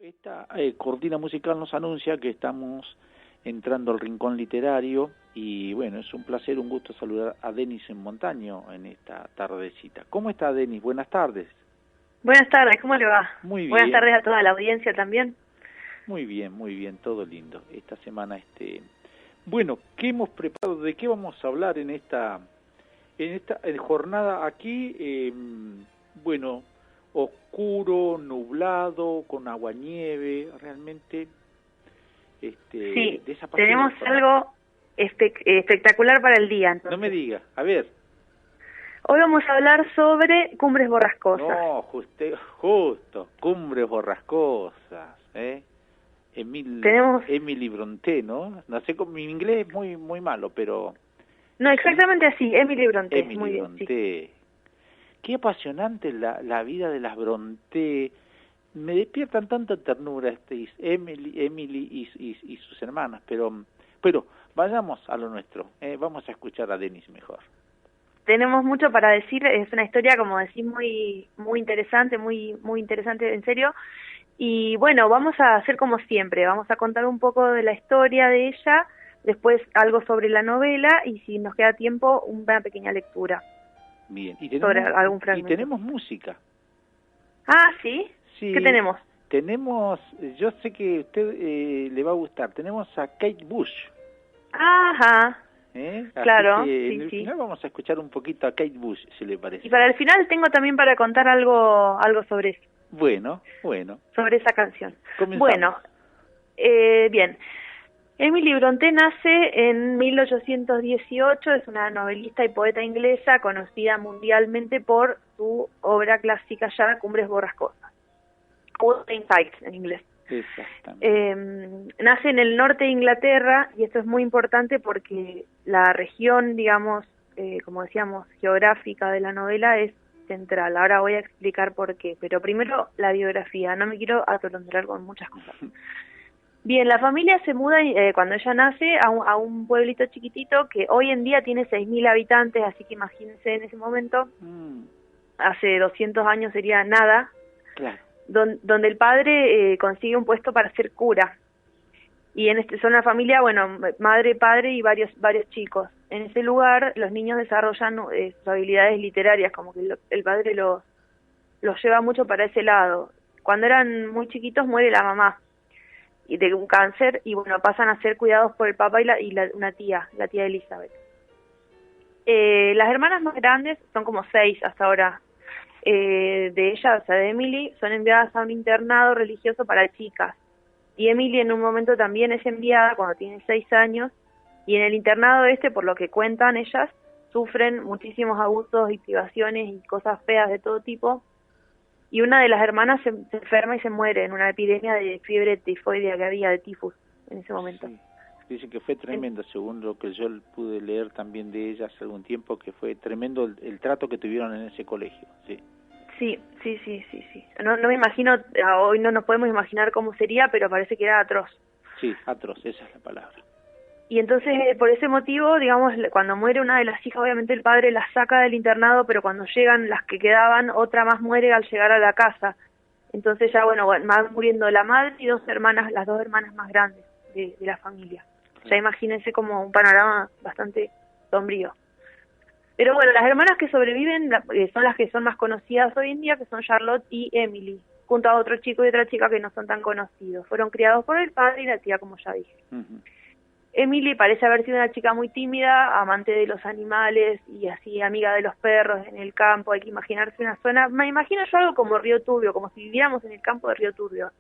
Esta cortina musical nos anuncia que estamos entrando al rincón literario y bueno, es un placer, un gusto saludar a Denis en Montaño en esta tardecita. ¿Cómo está Denis? Buenas tardes. Buenas tardes, ¿cómo le va? Muy bien. Buenas tardes a toda la audiencia también. Muy bien, todo lindo. Esta semana, bueno, ¿qué hemos preparado? ¿De qué vamos a hablar en esta jornada aquí? Bueno, oscuro, nublado, con aguanieve, realmente Sí, desapacible. tenemos algo espectacular para el día. Entonces. No me diga, a ver. Hoy vamos a hablar sobre cumbres borrascosas. No, justo, cumbres borrascosas, Emily Brontë, ¿no? No sé, mi inglés es muy malo, pero... No, exactamente así, Emily Brontë. Emily muy Brontë. Bien, sí. Qué apasionante la vida de las Brontë. Me despiertan tanta ternura Emily y sus hermanas, pero vayamos a lo nuestro. Vamos a escuchar a Denis mejor. Tenemos mucho para decir, es una historia, como decís, muy interesante, muy interesante, en serio. Y bueno, vamos a hacer como siempre, vamos a contar un poco de la historia de ella, después algo sobre la novela y si nos queda tiempo, una pequeña lectura. Bien, sobre algún fragmento. Y tenemos música. Ah, ¿sí? Sí. ¿Qué tenemos? Tenemos, yo sé que a usted le va a gustar, tenemos a Kate Bush. Ajá. Claro, que sí, en el final vamos a escuchar un poquito a Kate Bush, si le parece. Y para el final tengo también para contar algo sobre eso. Bueno. Sobre esa canción. Comenzamos. Bueno, bien. Emily Brontë nace en 1818, es una novelista y poeta inglesa conocida mundialmente por su obra clásica ya, Cumbres borrascosas. Wuthering Heights en inglés. Exactamente. Nace en el norte de Inglaterra y esto es muy importante porque la región, digamos, como decíamos, geográfica de la novela es central. Ahora voy a explicar por qué, pero primero la biografía, no me quiero atolondrar con muchas cosas. Bien, la familia se muda cuando ella nace a un pueblito chiquitito que hoy en día tiene 6.000 habitantes, así que imagínense en ese momento, hace 200 años sería nada. Claro. Donde el padre consigue un puesto para ser cura. Y son una familia, bueno, madre, padre y varios chicos. En ese lugar los niños desarrollan sus habilidades literarias, como que el padre los lleva mucho para ese lado. Cuando eran muy chiquitos muere la mamá y de un cáncer y bueno, pasan a ser cuidados por el papá y una tía, la tía Elizabeth. Las hermanas más grandes, son como 6 hasta ahora, de ella, o sea, de Emily, son enviadas a un internado religioso para chicas. Y Emily en un momento también es enviada cuando tiene 6 años, y en el internado por lo que cuentan ellas, sufren muchísimos abusos y privaciones y cosas feas de todo tipo. Y una de las hermanas se enferma y se muere en una epidemia de fiebre tifoidea que había, de tifus, en ese momento. Sí. Dice que fue tremendo, según lo que yo pude leer también de ella hace algún tiempo, que fue tremendo el trato que tuvieron en ese colegio. Sí. No me imagino, hoy no nos podemos imaginar cómo sería, pero parece que era atroz. Sí, atroz, esa es la palabra. Y entonces, por ese motivo, digamos, cuando muere una de las hijas, obviamente el padre las saca del internado, pero cuando llegan las que quedaban, otra más muere al llegar a la casa. Entonces ya, bueno, van muriendo la madre y las dos hermanas más grandes de la familia. Ya imagínense como un panorama bastante sombrío. Pero bueno, las hermanas que sobreviven son las que son más conocidas hoy en día, que son Charlotte y Emily, junto a otro chico y otra chica que no son tan conocidos. Fueron criados por el padre y la tía, como ya dije. Emily parece haber sido una chica muy tímida, amante de los animales y así amiga de los perros en el campo. Hay que imaginarse una zona, me imagino yo algo como Río Turbio, como si viviéramos en el campo de Río Turbio,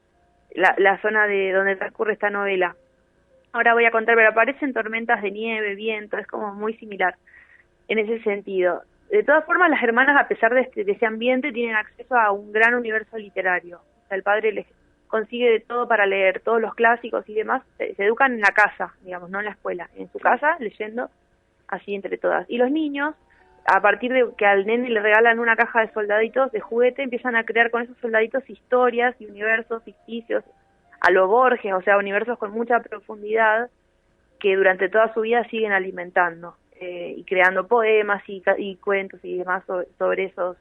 la zona de donde transcurre esta novela. Ahora voy a contar, pero aparecen tormentas de nieve, viento, es como muy similar en ese sentido. De todas formas, las hermanas, a pesar de ese ambiente, tienen acceso a un gran universo literario. O sea, el padre les consigue de todo para leer, todos los clásicos y demás, se educan en la casa, digamos, no en la escuela, en su casa, leyendo, así entre todas. Y los niños, a partir de que al nene le regalan una caja de soldaditos de juguete, empiezan a crear con esos soldaditos historias y universos ficticios, a lo Borges, o sea, universos con mucha profundidad que durante toda su vida siguen alimentando y creando poemas y cuentos y demás sobre esos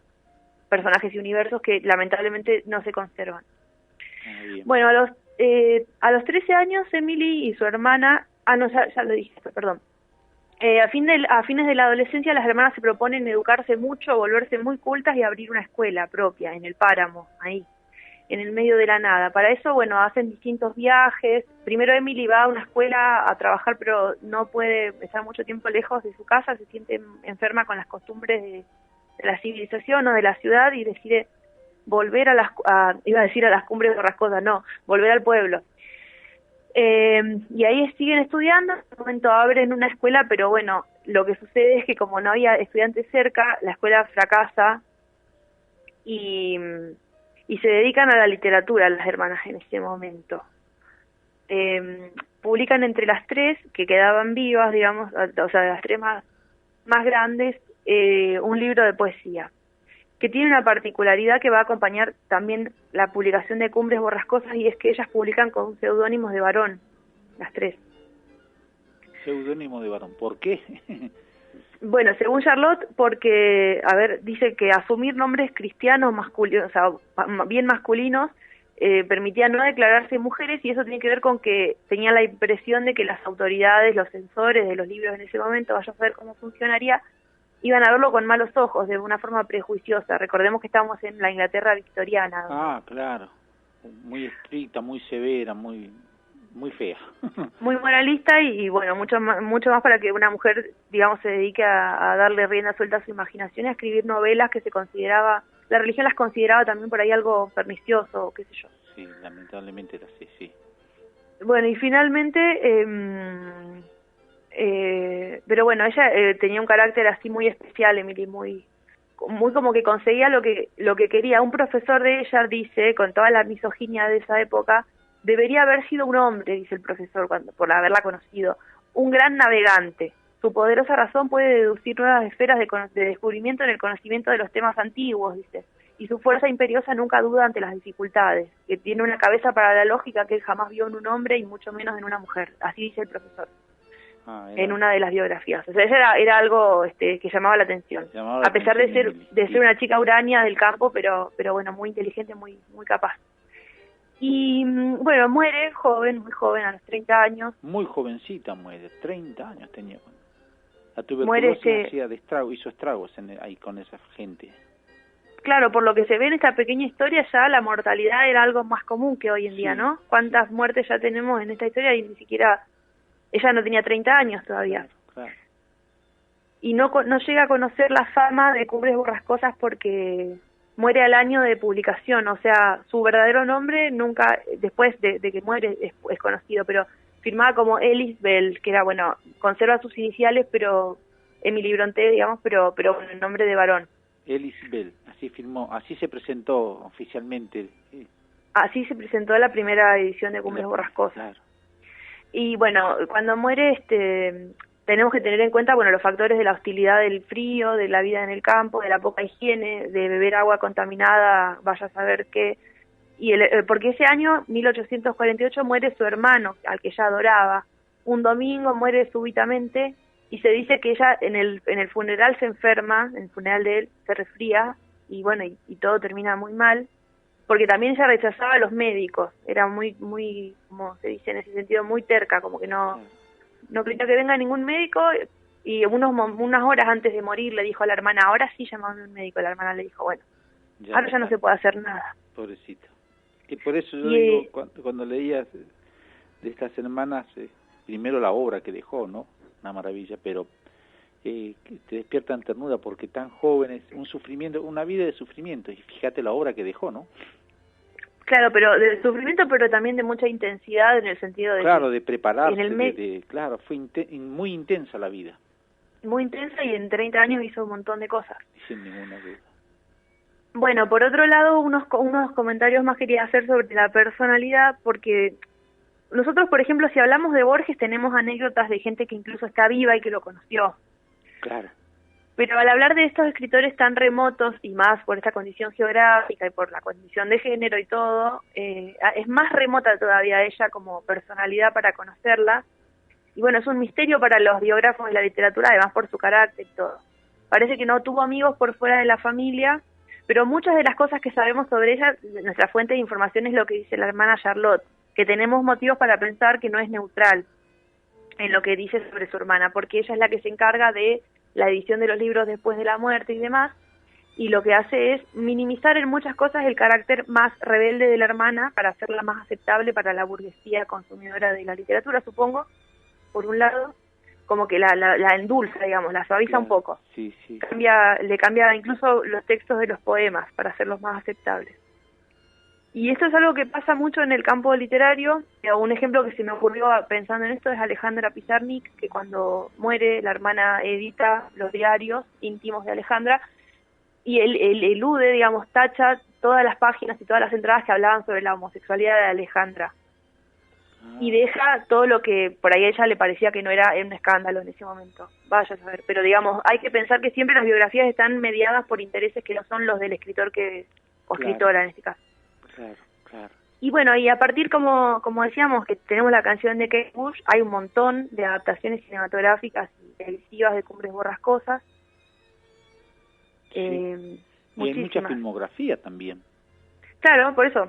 personajes y universos que lamentablemente no se conservan. Bien. Bueno, a los 13 años Emily y su hermana, no, ya lo dije, perdón. A fines de la adolescencia las hermanas se proponen educarse mucho, volverse muy cultas y abrir una escuela propia en el páramo, ahí, en el medio de la nada. Para eso, bueno, hacen distintos viajes. Primero Emily va a una escuela a trabajar, pero no puede estar mucho tiempo lejos de su casa, se siente enferma con las costumbres de la civilización o de la ciudad y decide volver iba a decir a las cumbres borrascosas, no, volver al pueblo. Y ahí siguen estudiando, en un momento abren una escuela, pero bueno, lo que sucede es que como no había estudiantes cerca, la escuela fracasa y se dedican a la literatura las hermanas en ese momento. Publican entre las tres que quedaban vivas, digamos, o sea, de las tres más grandes, un libro de poesía, que tiene una particularidad que va a acompañar también la publicación de Cumbres Borrascosas, y es que ellas publican con seudónimos de varón, las tres. Seudónimo de varón, ¿por qué? Bueno, según Charlotte, porque, dice que asumir nombres cristianos masculinos, o sea, bien masculinos, permitía no declararse mujeres, y eso tiene que ver con que tenía la impresión de que las autoridades, los censores de los libros en ese momento, vaya a saber cómo funcionaría, iban a verlo con malos ojos, de una forma prejuiciosa. Recordemos que estamos en la Inglaterra victoriana. Ah, claro. Muy estricta, muy severa, muy fea. Muy moralista y bueno, mucho más para que una mujer, digamos, se dedique a darle rienda suelta a su imaginación y a escribir novelas que la religión las consideraba también por ahí algo pernicioso, qué sé yo. Sí, lamentablemente era así, sí. Bueno, y finalmente... pero bueno, ella tenía un carácter así muy especial, Emily, muy como que conseguía lo que quería. Un profesor de ella dice, con toda la misoginia de esa época, debería haber sido un hombre, dice el profesor, por haberla conocido, un gran navegante. Su poderosa razón puede deducir nuevas esferas de descubrimiento en el conocimiento de los temas antiguos, dice, y su fuerza imperiosa nunca duda ante las dificultades, que tiene una cabeza para la lógica que él jamás vio en un hombre y mucho menos en una mujer. Así dice el profesor. En una de las biografías. O sea, ella era algo que llamaba la atención. A pesar de ser una chica urania del campo, pero bueno, muy inteligente, muy capaz. Y bueno, muere muy joven, a los 30 años. Muy jovencita muere, 30 años tenía. La tuberculosis hizo estragos ahí con esa gente. Claro, por lo que se ve en esta pequeña historia, ya la mortalidad era algo más común que hoy en día, ¿no? ¿Cuántas muertes ya tenemos en esta historia? Y ni siquiera... Ella no tenía 30 años todavía. Claro. Y no llega a conocer la fama de Cumbres Borrascosas porque muere al año de publicación. O sea, su verdadero nombre nunca, después de que muere, es conocido, pero firmaba como Ellis Bell, que era, bueno, conserva sus iniciales, pero Emily Brontë, digamos, pero con el nombre de varón. Ellis Bell, así firmó, así se presentó oficialmente. Así se presentó la primera edición de Cumbres Borrascosas. Claro. Y bueno, cuando muere, tenemos que tener en cuenta, bueno, los factores de la hostilidad del frío, de la vida en el campo, de la poca higiene, de beber agua contaminada, vaya a saber qué. Y porque ese año, 1848, muere su hermano, al que ella adoraba. Un domingo muere súbitamente y se dice que ella en el funeral se enferma, en el funeral de él se resfría y bueno, y todo termina muy mal. Porque también ella rechazaba a los médicos, era muy, como se dice en ese sentido, muy terca, como que no quería que venga ningún médico, y unas horas antes de morir le dijo a la hermana, ahora sí llamame un médico. La hermana le dijo, bueno, ahora ya no se puede hacer nada. Pobrecito. Y por eso yo digo, cuando leías de estas hermanas, primero la obra que dejó, ¿no? Una maravilla, pero que te despiertan ternura porque tan jóvenes, un sufrimiento, una vida de sufrimiento, y fíjate la obra que dejó, ¿no? Claro, pero de sufrimiento, pero también de mucha intensidad en el sentido de... Claro, de prepararse, claro, fue muy intensa la vida. Muy intensa, y en 30 años hizo un montón de cosas. Sin ninguna duda. Bueno, por otro lado, unos comentarios más quería hacer sobre la personalidad, porque nosotros, por ejemplo, si hablamos de Borges, tenemos anécdotas de gente que incluso está viva y que lo conoció. Claro. Pero al hablar de estos escritores tan remotos, y más por esta condición geográfica y por la condición de género y todo, es más remota todavía ella como personalidad para conocerla. Y bueno, es un misterio para los biógrafos de la literatura, además por su carácter y todo. Parece que no tuvo amigos por fuera de la familia, pero muchas de las cosas que sabemos sobre ella, nuestra fuente de información es lo que dice la hermana Charlotte, que tenemos motivos para pensar que no es neutral en lo que dice sobre su hermana, porque ella es la que se encarga de la edición de los libros después de la muerte y demás, y lo que hace es minimizar en muchas cosas el carácter más rebelde de la hermana para hacerla más aceptable para la burguesía consumidora de la literatura, supongo, por un lado, como que la endulza, digamos, la suaviza un poco. Sí, sí. Le cambia incluso los textos de los poemas para hacerlos más aceptables. Y esto es algo que pasa mucho en el campo literario. Un ejemplo que se me ocurrió pensando en esto es Alejandra Pizarnik, que cuando muere la hermana edita los diarios íntimos de Alejandra y él elude, digamos, tacha todas las páginas y todas las entradas que hablaban sobre la homosexualidad de Alejandra. Y deja todo lo que por ahí a ella le parecía que no era un escándalo en ese momento. Vaya a saber. Pero digamos, hay que pensar que siempre las biografías están mediadas por intereses que no son los del escritor o escritora en este caso. Claro, claro. Y bueno, y a partir, como decíamos, que tenemos la canción de Kate Bush, hay un montón de adaptaciones cinematográficas y televisivas de Cumbres Borrascosas. Sí. Y hay mucha filmografía también. Claro, por eso.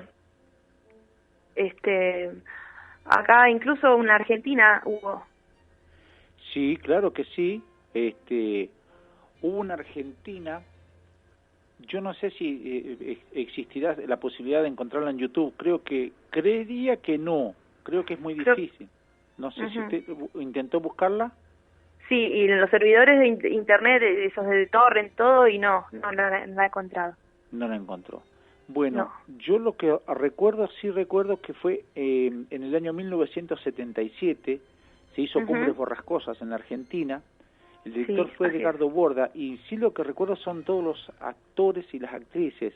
Acá incluso una Argentina hubo. Sí, claro que sí. Hubo una Argentina. Yo no sé si existirá la posibilidad de encontrarla en YouTube. Creería que no. Creo que es muy difícil. No sé si usted intentó buscarla. Sí, y en los servidores de internet, esos de torrent, todo, y no la he encontrado. No la encontró. Bueno, yo lo que recuerdo que fue en el año 1977, se hizo Cumbres Borrascosas en la Argentina. El director fue Edgardo Borda, y sí lo que recuerdo son todos los actores y las actrices,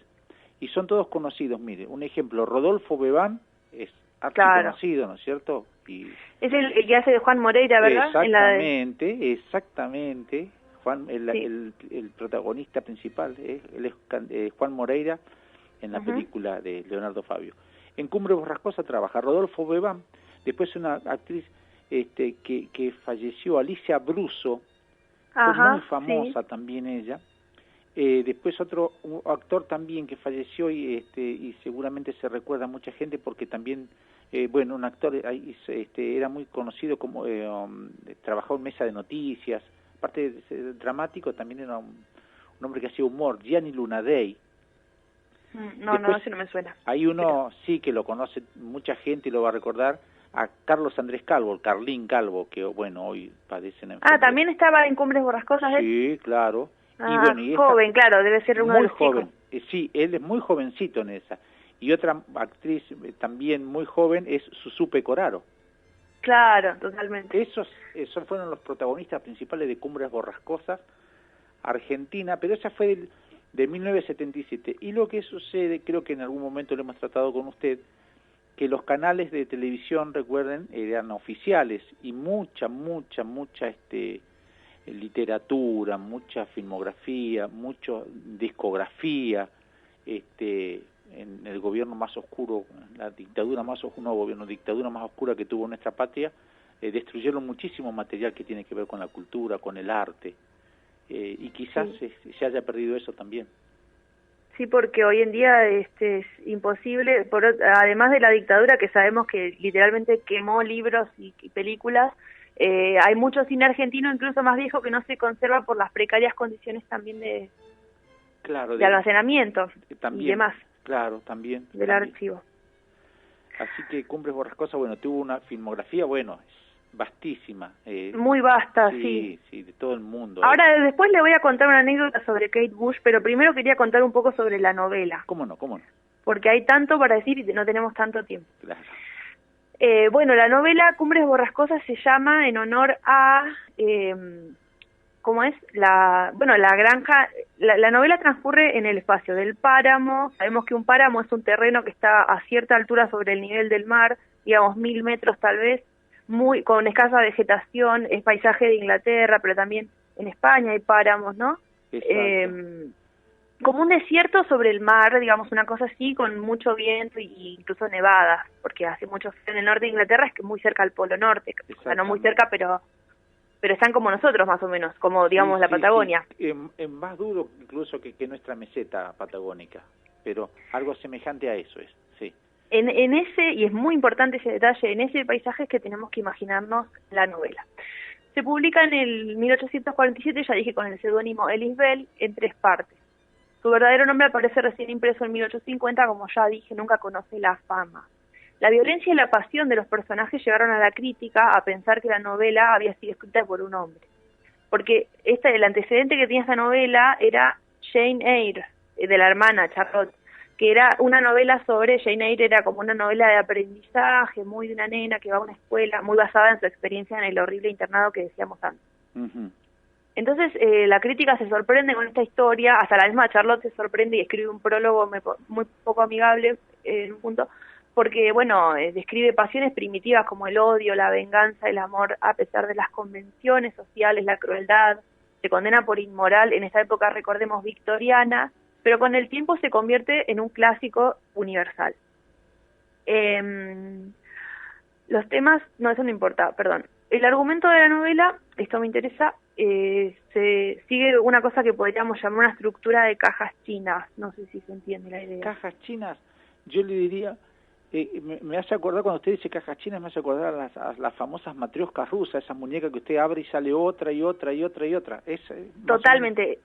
y son todos conocidos. Mire, un ejemplo, Rodolfo Bebán es conocido, ¿no es cierto? Y es el que hace de Juan Moreira, ¿verdad? Exactamente. Juan, el protagonista principal, él es Juan Moreira en la película de Leonardo Fabio. En Cumbres Borrascosas trabaja Rodolfo Bebán, después una actriz que falleció, Alicia Bruso, fue muy famosa también ella. Después otro actor también que falleció y seguramente se recuerda a mucha gente porque también, un actor era muy conocido como trabajó en Mesa de Noticias, aparte de dramático también era un hombre que hacía humor, Gianni Lunadei. Después, ese no me suena. Hay uno, sí, que lo conoce mucha gente y lo va a recordar, a Carlos Andrés Calvo, Carlín Calvo, que hoy padece una enfermedad. ¿También estaba en Cumbres Borrascosas él? Sí, claro. Y joven, claro, debe ser uno de los joven. chicos. Sí, él es muy jovencito en esa. Y otra actriz también muy joven es Susú Pecoraro. Claro, totalmente. Esos fueron los protagonistas principales de Cumbres Borrascosas, Argentina, pero esa fue de 1977. Y lo que sucede, creo que en algún momento lo hemos tratado con usted, que los canales de televisión, recuerden, eran oficiales y mucha literatura, mucha filmografía, mucha discografía, en el gobierno más oscuro, la dictadura más oscura que tuvo nuestra patria, destruyeron muchísimo material que tiene que ver con la cultura, con el arte, y quizás se haya perdido eso también. Sí, porque hoy en día es imposible, además de la dictadura que sabemos que literalmente quemó libros y películas, hay mucho cine argentino, incluso más viejo, que no se conserva por las precarias condiciones también de almacenamiento y demás. Claro, también. Del archivo. Así que Cumbres Borrascosas, tuvo una filmografía, vastísima. Muy vasta, sí. Sí, de todo el mundo. Ahora, después le voy a contar una anécdota sobre Kate Bush, pero primero quería contar un poco sobre la novela. ¿Cómo no? Porque hay tanto para decir y no tenemos tanto tiempo. Claro. La novela Cumbres Borrascosas se llama en honor a... ¿cómo es? La granja... La novela transcurre en el espacio del páramo. Sabemos que un páramo es un terreno que está a cierta altura sobre el nivel del mar, digamos 1000 metros tal vez, con escasa vegetación, es paisaje de Inglaterra, pero también en España hay páramos, ¿no? Como un desierto sobre el mar, digamos, una cosa así, con mucho viento y incluso nevadas, porque hace mucho frío en el norte de Inglaterra, es que muy cerca al Polo Norte, o sea, no muy cerca, pero pero están como nosotros más o menos, como digamos sí, la sí, Patagonia. Sí. Es más duro incluso que nuestra meseta patagónica, pero algo semejante a eso es, sí. En ese, y es muy importante ese detalle, en ese paisaje es que tenemos que imaginarnos la novela. Se publica en el 1847, ya dije, con el seudónimo Ellis Bell, en 3 partes. Su verdadero nombre aparece recién impreso en 1850, como ya dije, nunca conoce la fama. La violencia y la pasión de los personajes llevaron a la crítica a pensar que la novela había sido escrita por un hombre. Porque el antecedente que tenía esta novela era Jane Eyre, de la hermana Charlotte, que era una novela sobre, Jane Eyre era como una novela de aprendizaje, muy de una nena que va a una escuela, muy basada en su experiencia en el horrible internado que decíamos antes. Uh-huh. Entonces la crítica se sorprende con esta historia, hasta la misma Charlotte se sorprende y escribe un prólogo muy poco amigable en un punto, porque bueno, describe pasiones primitivas como el odio, la venganza, el amor, a pesar de las convenciones sociales, la crueldad, se condena por inmoral, en esta época recordemos victoriana, pero con el tiempo se convierte en un clásico universal. Los temas, no, eso no importa, perdón. El argumento de la novela, esto me interesa, se sigue una cosa que podríamos llamar una estructura de cajas chinas, no sé si se entiende la idea. Cajas chinas, yo le diría, me hace acordar, cuando usted dice cajas chinas, me hace acordar a las famosas matrioscas rusas, esa muñeca que usted abre y sale otra y otra y otra y otra. Totalmente,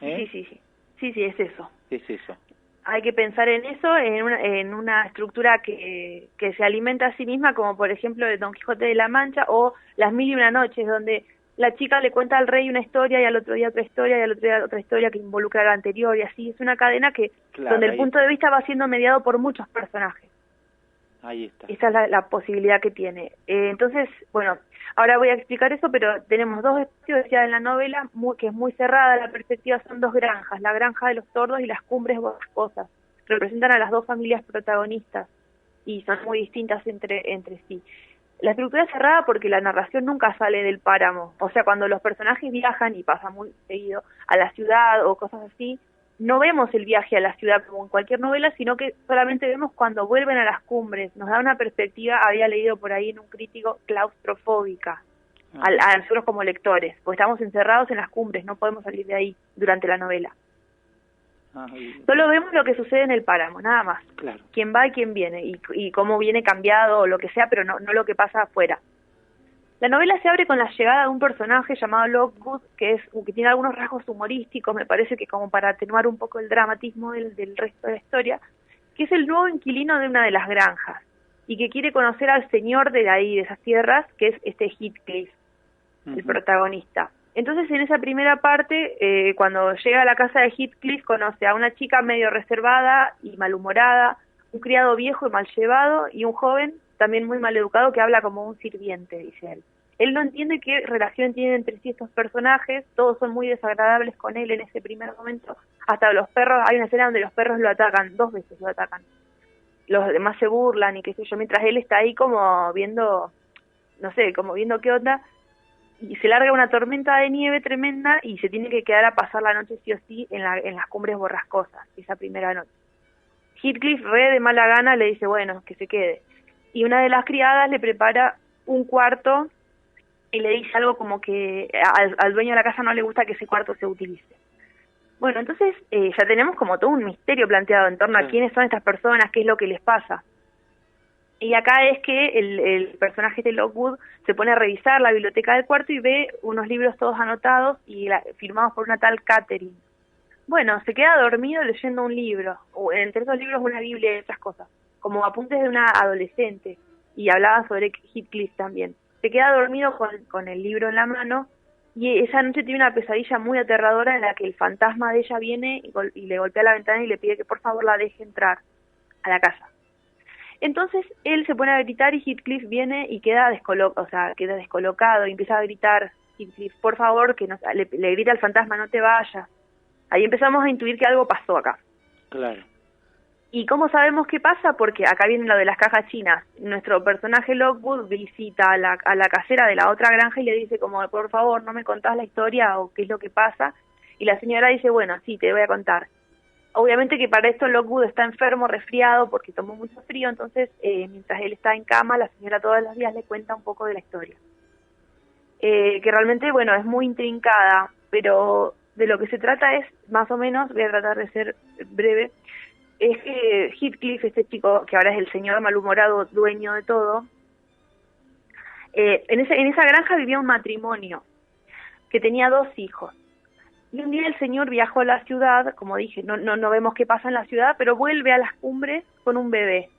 ¿Eh? sí, es eso. Es eso. Hay que pensar en eso, en una estructura que se alimenta a sí misma, como por ejemplo de Don Quijote de la Mancha o Las Mil y una Noches, donde la chica le cuenta al rey una historia y al otro día otra historia y al otro día otra historia que involucra a la anterior, y así es una cadena que donde el punto de vista va siendo mediado por muchos personajes. Ahí está. Esa es la posibilidad que tiene. Entonces, bueno, ahora voy a explicar eso, pero tenemos 2 espacios, decía en la novela, que es muy cerrada, la perspectiva son 2 granjas, la granja de los tordos y las cumbres borrascosas. Representan a las 2 familias protagonistas y son muy distintas entre sí. La estructura es cerrada porque la narración nunca sale del páramo, o sea, cuando los personajes viajan, y pasa muy seguido, a la ciudad o cosas así, no vemos el viaje a la ciudad como en cualquier novela, sino que solamente vemos cuando vuelven a las cumbres. Nos da una perspectiva, había leído por ahí en un crítico, claustrofóbica, a nosotros como lectores, porque estamos encerrados en las cumbres, no podemos salir de ahí durante la novela. Solo vemos lo que sucede en el páramo, nada más. Claro. Quién va y quién viene, y cómo viene cambiado o lo que sea, pero no lo que pasa afuera. La novela se abre con la llegada de un personaje llamado Lockwood, que tiene algunos rasgos humorísticos, me parece que como para atenuar un poco el dramatismo del resto de la historia, que es el nuevo inquilino de una de las granjas, y que quiere conocer al señor de ahí, de esas tierras, que es Heathcliff, el protagonista. Entonces, en esa primera parte, cuando llega a la casa de Heathcliff, conoce a una chica medio reservada y malhumorada, un criado viejo y mal llevado, y un joven también muy mal educado que habla como un sirviente, dice él. Él no entiende qué relación tienen entre sí estos personajes, todos son muy desagradables con él en ese primer momento, hasta los perros, hay una escena donde los perros lo atacan, 2 veces lo atacan, los demás se burlan y qué sé yo, mientras él está ahí como viendo, no sé, como viendo qué onda, y se larga una tormenta de nieve tremenda y se tiene que quedar a pasar la noche sí o sí en las cumbres borrascosas, esa primera noche. Heathcliff, re de mala gana, le dice, bueno, que se quede. Y una de las criadas le prepara un cuarto y le dice algo como que al dueño de la casa no le gusta que ese cuarto se utilice. Bueno, entonces ya tenemos como todo un misterio planteado en torno a quiénes son estas personas, qué es lo que les pasa. Y acá es que el personaje de Lockwood se pone a revisar la biblioteca del cuarto y ve unos libros todos anotados y firmados por una tal Catherine. Bueno, se queda dormido leyendo un libro, o entre esos libros una Biblia y otras cosas, como apuntes de una adolescente, y hablaba sobre Heathcliff también. Se queda dormido con el libro en la mano, y esa noche tiene una pesadilla muy aterradora en la que el fantasma de ella viene y le golpea la ventana y le pide que por favor la deje entrar a la casa. Entonces él se pone a gritar y Heathcliff viene y queda descolocado y empieza a gritar, Heathcliff, por favor, que le grita al fantasma, no te vayas. Ahí empezamos a intuir que algo pasó acá. Claro. ¿Y cómo sabemos qué pasa? Porque acá viene lo de las cajas chinas. Nuestro personaje Lockwood visita a la casera de la otra granja y le dice como, por favor, ¿no me contás la historia o qué es lo que pasa? Y la señora dice, bueno, sí, te voy a contar. Obviamente que para esto Lockwood está enfermo, resfriado, porque tomó mucho frío, entonces mientras él está en cama, la señora todos los días le cuenta un poco de la historia. que realmente, bueno, es muy intrincada, pero de lo que se trata es, más o menos, voy a tratar de ser breve, es que Heathcliff, este chico, que ahora es el señor malhumorado, dueño de todo, en esa granja vivía un matrimonio que tenía 2 hijos. Y un día el señor viajó a la ciudad, como dije, no vemos qué pasa en la ciudad, pero vuelve a las cumbres con un bebé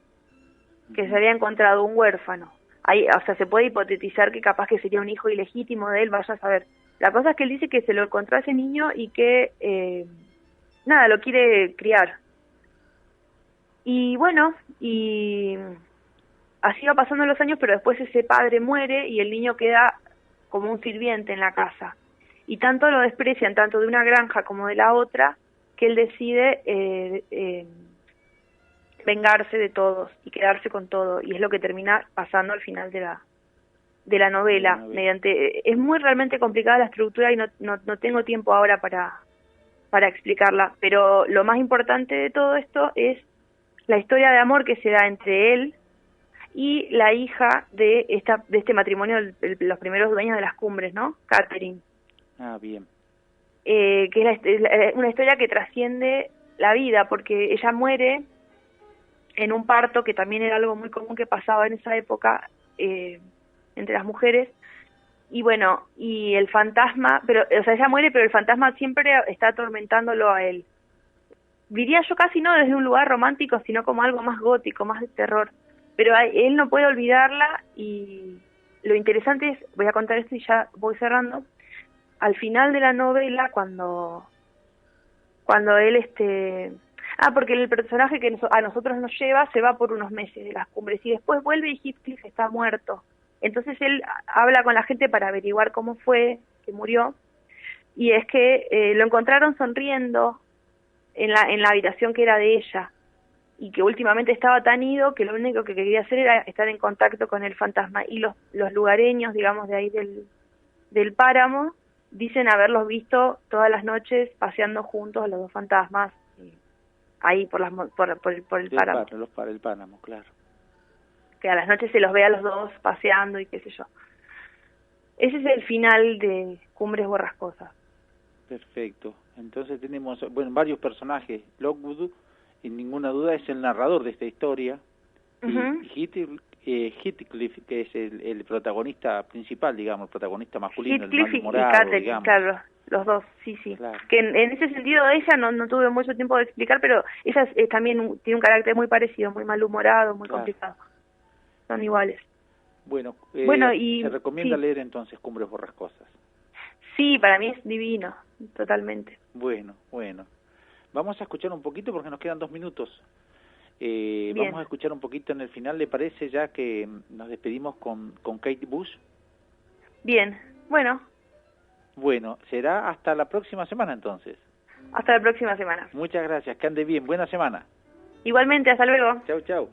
que se había encontrado, un huérfano. Ahí, o sea, se puede hipotetizar que capaz que sería un hijo ilegítimo de él, vaya a saber. La cosa es que él dice que se lo encontró a ese niño y que, nada, lo quiere criar. Y bueno, y así va pasando los años, pero después ese padre muere y el niño queda como un sirviente en la casa. Y tanto lo desprecian, tanto de una granja como de la otra, que él decide vengarse de todos y quedarse con todo. Y es lo que termina pasando al final de la novela. Es muy realmente complicada la estructura y no tengo tiempo ahora para explicarla. Pero lo más importante de todo esto es la historia de amor que se da entre él y la hija de este matrimonio, los primeros dueños de las cumbres, ¿no? Catherine. Ah, bien. Que es una historia que trasciende la vida, porque ella muere en un parto, que también era algo muy común que pasaba en esa época entre las mujeres, y bueno, y el fantasma, pero, o sea, ella muere, pero el fantasma siempre está atormentándolo a él. Diría yo casi no desde un lugar romántico, sino como algo más gótico, más de terror. Pero él no puede olvidarla, y lo interesante es, voy a contar esto y ya voy cerrando, al final de la novela, cuando él porque el personaje que a nosotros nos lleva se va por unos meses de las cumbres y después vuelve y Heathcliff está muerto. Entonces él habla con la gente para averiguar cómo fue que murió, y es que lo encontraron sonriendo en la habitación que era de ella, y que últimamente estaba tan ido que lo único que quería hacer era estar en contacto con el fantasma. Y los lugareños, digamos, de ahí del páramo, dicen haberlos visto todas las noches paseando juntos los 2 fantasmas, ahí por el páramo. El páramo, claro. Que a las noches se los ve a los 2 paseando y qué sé yo. Ese es el final de Cumbres Borrascosas. Perfecto. Entonces tenemos, bueno, varios personajes. Lockwood, sin ninguna duda, es el narrador de esta historia. Uh-huh. Y Heathcliff, que es el protagonista principal, digamos, el protagonista masculino, Heathcliff el malhumorado, y Catherine, digamos. claro, los 2, sí. Claro. Que en ese sentido ella no tuve mucho tiempo de explicar, pero ella también tiene un carácter muy parecido, muy malhumorado, muy complicado. Son iguales. Bueno, y se recomienda leer entonces Cumbres Borrascosas. Sí, para mí es divino, totalmente. Bueno. Vamos a escuchar un poquito porque nos quedan 2 minutos. Vamos a escuchar un poquito en el final, ¿le parece ya que nos despedimos con Kate Bush? Bien, bueno. Bueno, será hasta la próxima semana entonces. Hasta la próxima semana. Muchas gracias, que ande bien, buena semana. Igualmente, hasta luego. Chau.